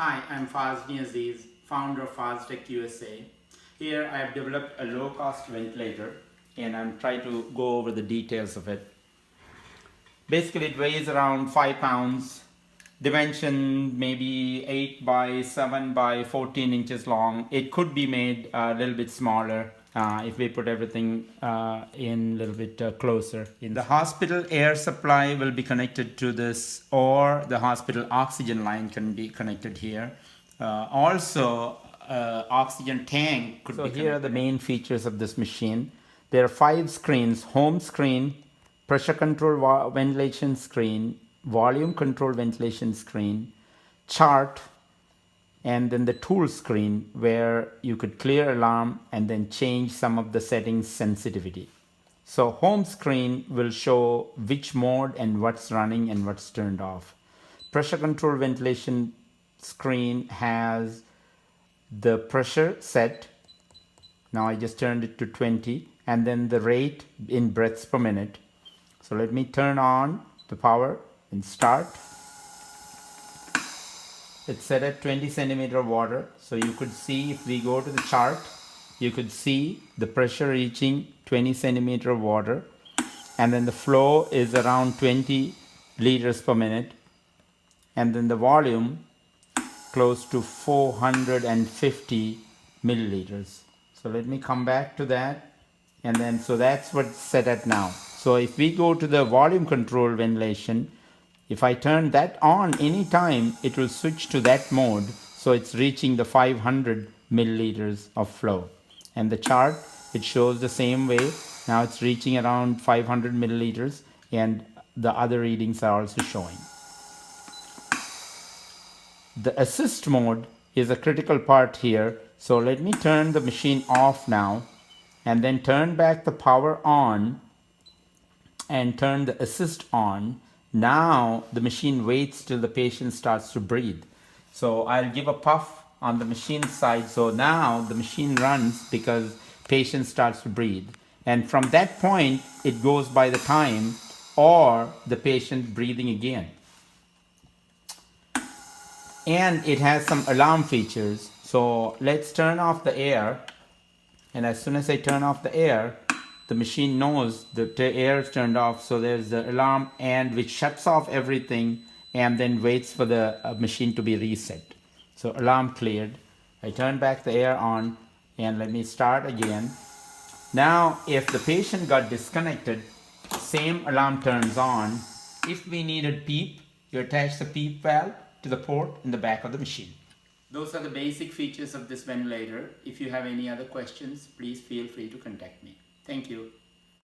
Hi, I'm FAZTECH founder of FAZTECH USA. Here I have developed a low-cost ventilator and I'm trying to go over the details of it. Basically it weighs around 5 pounds, dimension maybe 8 by 7 by 14 inches long. It could be made a little bit smaller if we put everything in a little bit closer. The hospital air supply will be connected to this, or the hospital oxygen line can be connected here. Also, oxygen tank could be connected. So here are the main features of this machine. There are 5 screens: home screen, pressure control ventilation screen, volume control ventilation screen, chart, and then the tool screen where you could clear alarm and then change some of the settings sensitivity. So home screen will show which mode and what's running and what's turned off. Pressure control ventilation screen has the pressure set. Now I just turned it to 20, and then the rate in breaths per minute. So let me turn on the power and start. It's set at 20 centimeter water. So you could see, if we go to the chart, you could see the pressure reaching 20 centimeter water, and then the flow is around 20 liters per minute, and then the volume close to 450 milliliters. So let me come back to that, and then so that's what's set at now. So if we go to the volume control ventilation, if I turn that on anytime, it will switch to that mode. So it's reaching the 500 milliliters of flow. And the chart, it shows the same way. Now it's reaching around 500 milliliters, and the other readings are also showing. The assist mode is a critical part here. So let me turn the machine off now, and then turn back the power on and turn the assist on. Now the machine waits till the patient starts to breathe. So I'll give a puff on the machine side. So now the machine runs because patient starts to breathe. And from that point, it goes by the time or the patient breathing again. And it has some alarm features. So let's turn off the air. And as soon as I turn off the air, the machine knows the air is turned off. So there's the alarm, and which shuts off everything and then waits for the machine to be reset. So alarm cleared. I turn back the air on, and let me start again. Now, if the patient got disconnected, same alarm turns on. If we needed PEEP, you attach the PEEP valve to the port in the back of the machine. Those are the basic features of this ventilator. If you have any other questions, please feel free to contact me. Thank you.